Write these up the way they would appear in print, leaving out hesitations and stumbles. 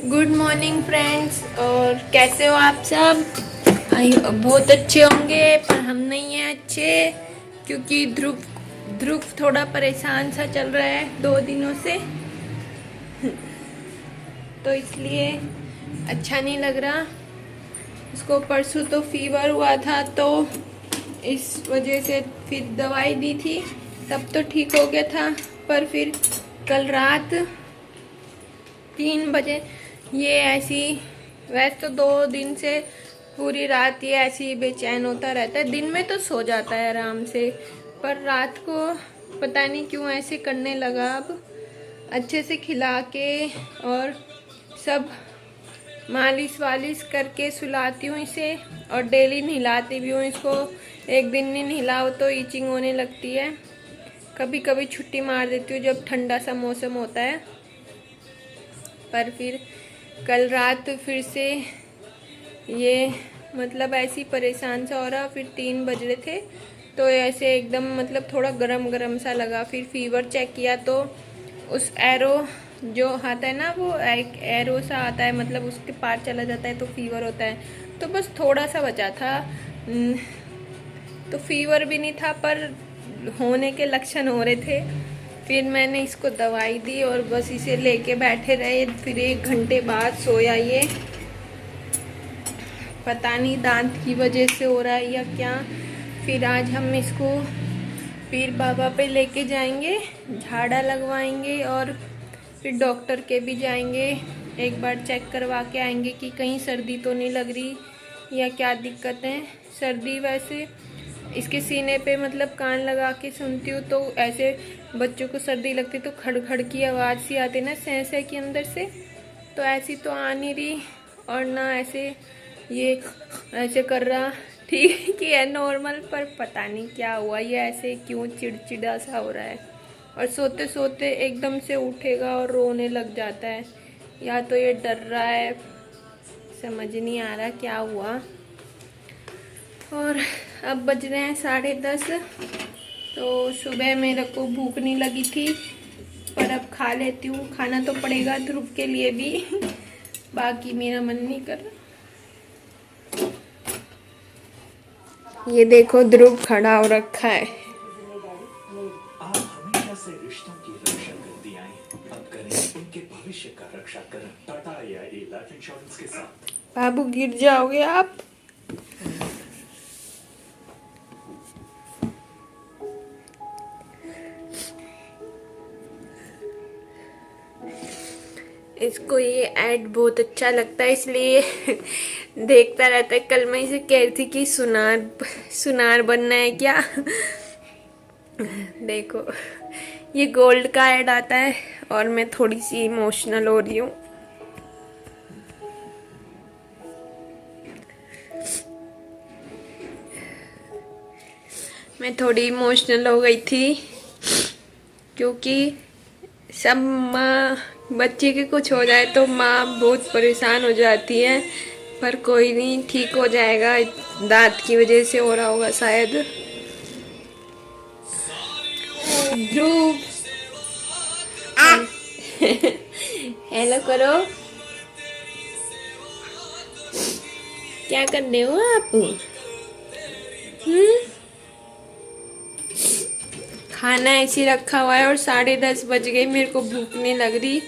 Good morning friends. और कैसे हो आप सब? आई बहुत अच्छे होंगे, पर हम नहीं हैं अच्छे क्योंकि ध्रुव ध्रुव थोड़ा परेशान सा चल रहा है 2 दिनों से। तो इसलिए अच्छा नहीं लग रहा। उसको परसों तो फीवर हुआ था, तो इस वजह से फिर दवाई दी थी, तब तो ठीक हो गया था। पर फिर कल रात 3 बजे ये ऐसी, वैसे तो 2 दिन से पूरी रात ये ऐसी बेचैन होता रहता है। दिन में तो सो जाता है आराम से, पर रात को पता नहीं क्यों ऐसे करने लगा। अब अच्छे से खिला के और सब मालिश वालिश करके सुलाती हूँ इसे, और डेली नहलाती भी हूँ इसको। एक दिन नहीं नहलाओ तो ईचिंग होने लगती है। कभी कभी छुट्टी मार देती हूँ जब ठंडा सा मौसम होता है। पर फिर कल रात फिर से ये मतलब ऐसी परेशान सा हो रहा। फिर 3 बज रहे थे तो ऐसे एकदम मतलब थोड़ा गरम गरम सा लगा। फिर फीवर चेक किया तो उस एरो जो आता है ना, वो एक एरो सा आता है, मतलब उसके पार चला जाता है तो फीवर होता है। तो बस थोड़ा सा बचा था, तो फीवर भी नहीं था पर होने के लक्षण हो रहे थे। फिर मैंने इसको दवाई दी और बस इसे लेके बैठे रहे। फिर 1 घंटे बाद सोया ये। पता नहीं दांत की वजह से हो रहा है या क्या। फिर आज हम इसको पीर बाबा पे लेके जाएंगे, झाड़ा लगवाएंगे और फिर डॉक्टर के भी जाएंगे। एक बार चेक करवा के आएंगे कि कहीं सर्दी तो नहीं लग रही या क्या दिक्कत है। सर्दी वैसे इसके सीने पे मतलब कान लगा के सुनती हूँ तो ऐसे बच्चों को सर्दी लगती तो खड़ खड़ की आवाज़ सी आती ना सह सह के अंदर से, तो ऐसी तो आ नहीं रही। और ना ऐसे ये ऐसे कर रहा। ठीक ही है नॉर्मल, पर पता नहीं क्या हुआ, ये ऐसे क्यों चिड़चिड़ा सा हो रहा है। और सोते सोते एकदम से उठेगा और रोने लग जाता है, या तो ये डर रहा है, समझ नहीं आ रहा क्या हुआ। और अब बज रहे हैं 10:30। तो सुबह मेरे को भूख नहीं लगी थी, पर अब खा लेती हूँ। खाना तो पड़ेगा ध्रुव के लिए भी। बाकी मेरा मन नहीं कर रहा। ये देखो ध्रुव खड़ा हो रखा है। आप हमेशा से रिश्तों की रक्षा करती आई, अब करें उनके भविष्य का रक्षा करें टाटा या लाइफ इंश्योरेंस के साथ। बाबू गिर जाओगे आप। इसको ये ऐड बहुत अच्छा लगता है इसलिए देखता रहता है। कल मैं इसे कह रही थी कि सुनार सुनार बनना है क्या। देखो ये गोल्ड का ऐड आता है और मैं थोड़ी सी इमोशनल हो रही हूँ। मैं थोड़ी इमोशनल हो गई थी क्योंकि सब माँ बच्चे के कुछ हो जाए तो माँ बहुत परेशान हो जाती है। पर कोई नहीं, ठीक हो जाएगा। दांत की वजह से हो रहा होगा शायद। ध्रुव हेलो करो। क्या कर रहे हो आप? हम्म, खाना ऐसे रखा हुआ है और 10:30 बज गए। मेरे को भूख नहीं लग रही,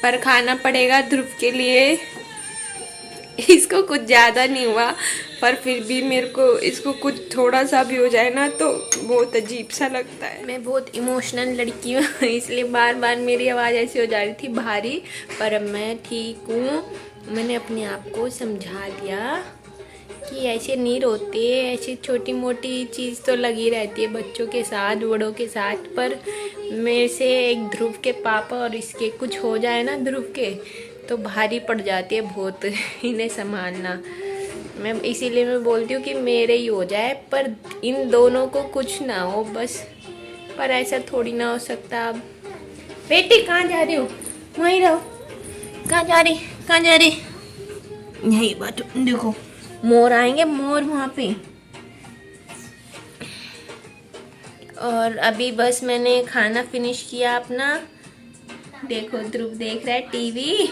पर खाना पड़ेगा ध्रुव के लिए। इसको कुछ ज़्यादा नहीं हुआ, पर फिर भी मेरे को इसको कुछ थोड़ा सा भी हो जाए ना तो बहुत अजीब सा लगता है। मैं बहुत इमोशनल लड़की हूँ इसलिए बार बार मेरी आवाज़ ऐसी हो जा रही थी भारी। पर अब मैं ठीक हूँ। मैंने अपने आप को समझा दिया कि ऐसे नहीं रोते, ऐसी छोटी मोटी चीज़ तो लगी रहती है बच्चों के साथ, बड़ों के साथ। पर मेरे से एक ध्रुव के पापा और इसके कुछ हो जाए ना ध्रुव के, तो भारी पड़ जाती है बहुत इन्हें संभालना। मैं इसीलिए मैं बोलती हूँ कि मेरे ही हो जाए, पर इन दोनों को कुछ ना हो बस। पर ऐसा थोड़ी ना हो सकता। अब बेटी कहाँ जा रही हो? वहीं रहो। कहाँ जा रही, कहाँ जा रही? यही बात देखो, मोर आएंगे, मोर वहाँ पे। और अभी बस मैंने खाना फिनिश किया अपना। देखो ध्रुव देख रहा है टीवी।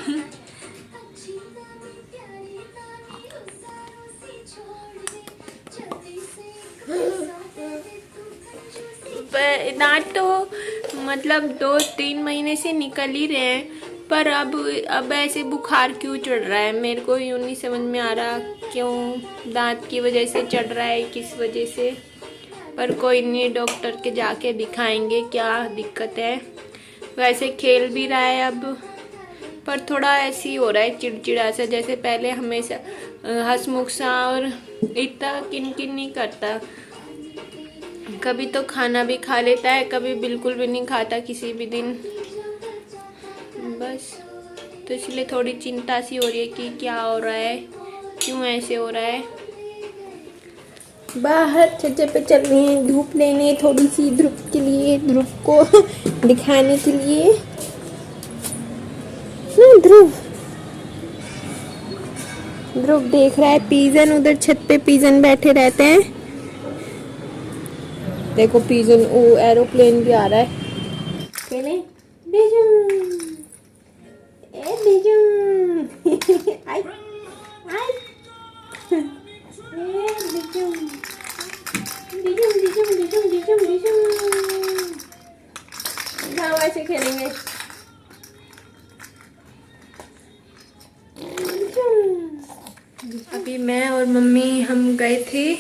दांत तो मतलब 2-3 महीने से निकल ही रहे हैं, पर अब ऐसे बुखार क्यों चढ़ रहा है मेरे को यूँ नहीं समझ में आ रहा, क्यों दांत की वजह से चढ़ रहा है किस वजह से। पर कोई नहीं, डॉक्टर के जाके दिखाएंगे क्या दिक्कत है। वैसे खेल भी रहा है अब, पर थोड़ा ऐसे ही हो रहा है चिड़चिड़ा सा, जैसे पहले हमेशा हंसमुख सा और इतना किनकिन नहीं करता। कभी तो खाना भी खा लेता है, कभी बिल्कुल भी नहीं खाता किसी भी दिन। बस तो इसलिए थोड़ी चिंता सी हो रही है कि क्या हो रहा है, क्यों ऐसे हो रहा है। बाहर छज्जे पे चल रही हैं धूप लेने, थोड़ी सी ध्रुव के लिए, ध्रुव को दिखाने के लिए। ध्रुव ध्रुव देख रहा है पीजन, उधर छत पे पीजन बैठे रहते हैं। देखो पीजन, वो एरोप्लेन भी आ रहा है। कहने बिजन ए बिजन आई आई ए बिजन बिजन बिजन बिजन बिजन बिजन। जाओ ऐसे खेलेंगे। अभी मैं और मम्मी हम गए थे,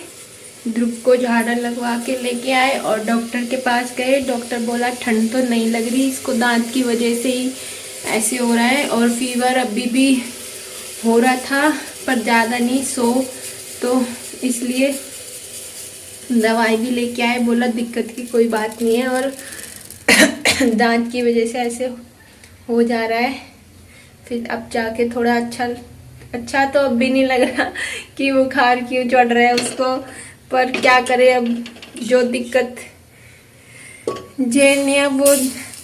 ध्रुव को झाड़ा लगवा के लेके आए और डॉक्टर के पास गए। डॉक्टर बोला ठंड तो नहीं लग रही, इसको दांत की वजह से ही ऐसे हो रहा है, और फीवर अभी भी हो रहा था पर ज़्यादा नहीं, तो इसलिए दवाई भी लेके आए। बोला दिक्कत की कोई बात नहीं है और दांत की वजह से ऐसे हो जा रहा है। फिर अब जाके थोड़ा अच्छा तो अब भी नहीं लग रहा कि बुखार क्यों चढ़ रहा है उसको, पर क्या करे, अब जो दिक्कत झेलनी है वो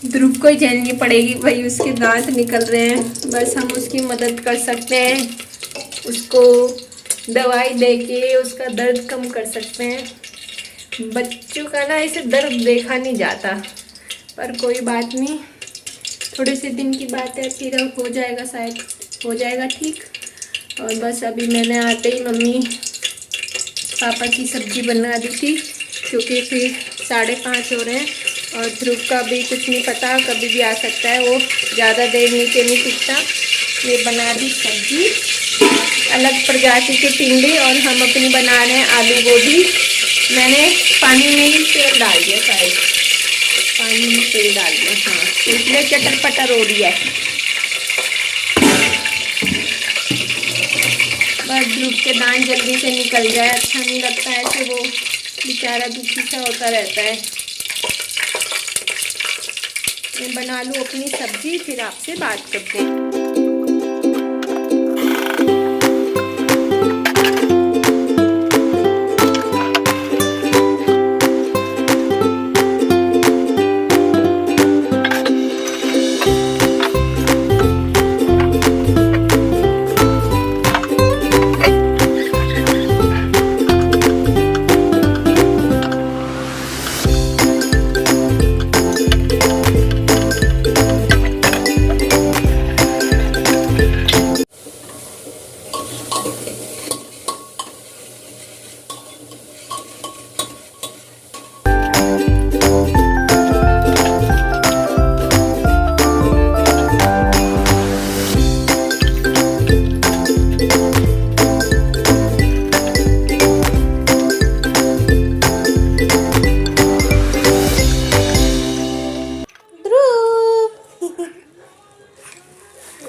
ध्रुव को ही झेलनी पड़ेगी। भाई उसके दांत निकल रहे हैं, बस हम उसकी मदद कर सकते हैं, उसको दवाई देके उसका दर्द कम कर सकते हैं। बच्चों का ना ऐसे दर्द देखा नहीं जाता, पर कोई बात नहीं, थोड़े से दिन की बात है, फिर हो जाएगा, शायद हो जाएगा ठीक। और बस अभी मैंने आते ही मम्मी पापा की सब्जी बना दी थी, क्योंकि फिर 5:30 हो रहे हैं और ध्रुव का भी कुछ नहीं पता, कभी भी आ सकता है, वो ज़्यादा देर नीचे नहीं टिकता। ये बना दी सब्जी, अलग प्रजाति के टिंडे, और हम अपनी बना रहे हैं आलू गोभी। मैंने पानी में ही तेल डाल दिया, शायद पानी में तेल डाल दिया, हाँ, इसलिए चटर पटर हो रही है। बस ध्रुव के दांत जल्दी से निकल जाए, अच्छा नहीं लगता है कि वो बेचारा दुखी सा होता रहता है। मैं बना लूँ अपनी सब्जी, फिर आपसे बात करते हैं।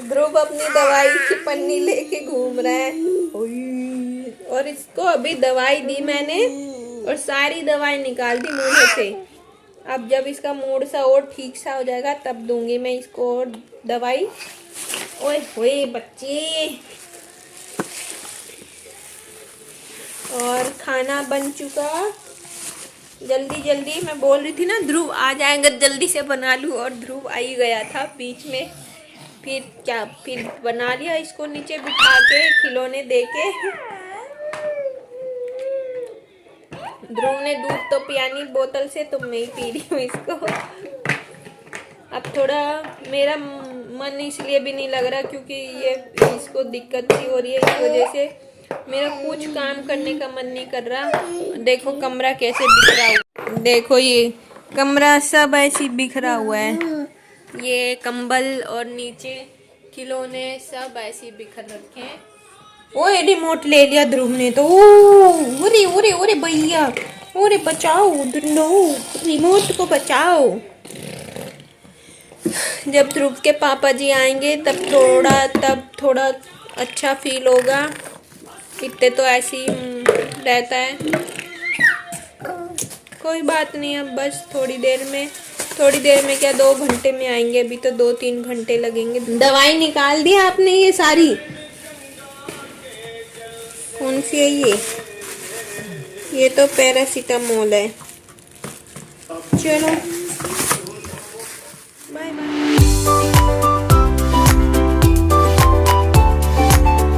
ध्रुव अपनी दवाई की पन्नी लेके घूम रहा है, और इसको अभी दवाई दी मैंने और सारी दवाई निकाल दी मुंह से। अब जब इसका मूड सा और ठीक सा हो जाएगा तब दूंगी मैं इसको और दवाई। ओए होए बच्चे, और खाना बन चुका, जल्दी जल्दी मैं बोल रही थी ना ध्रुव आ जाएगा, जल्दी से बना लूँ, और ध्रुव आ ही गया था बीच में। फिर बना लिया, इसको नीचे बिठा के खिलौने दे के। ध्रुव ने दूध तो पिया नहीं बोतल से, तो मैं ही पी रही हूँ इसको। अब थोड़ा मेरा मन इसलिए भी नहीं लग रहा क्योंकि ये इसको दिक्कत सी हो रही है, इस वजह से मेरा कुछ काम करने का मन नहीं कर रहा। देखो कमरा कैसे बिखरा हुआ, देखो ये कमरा सब ऐसी बिखरा हुआ है, ये कंबल और नीचे खिलौने सब ऐसे बिखर रखे हैं। ओए रिमोट ले लिया ध्रुव ने तो। ओरे ओरे ओरे भैया, ओरे बचाओ, नो रिमोट को बचाओ। जब ध्रुव के पापा जी आएंगे तब थोड़ा अच्छा फील होगा। इतने तो ऐसे ही रहता है। कोई बात नहीं, अब बस थोड़ी देर में क्या 2 घंटे में आएंगे, अभी तो 2-3 घंटे लगेंगे। दवाई निकाल दी आपने ये सारी? कौन सी है ये तो पैरासीटामोल है। चलो बाय बाय।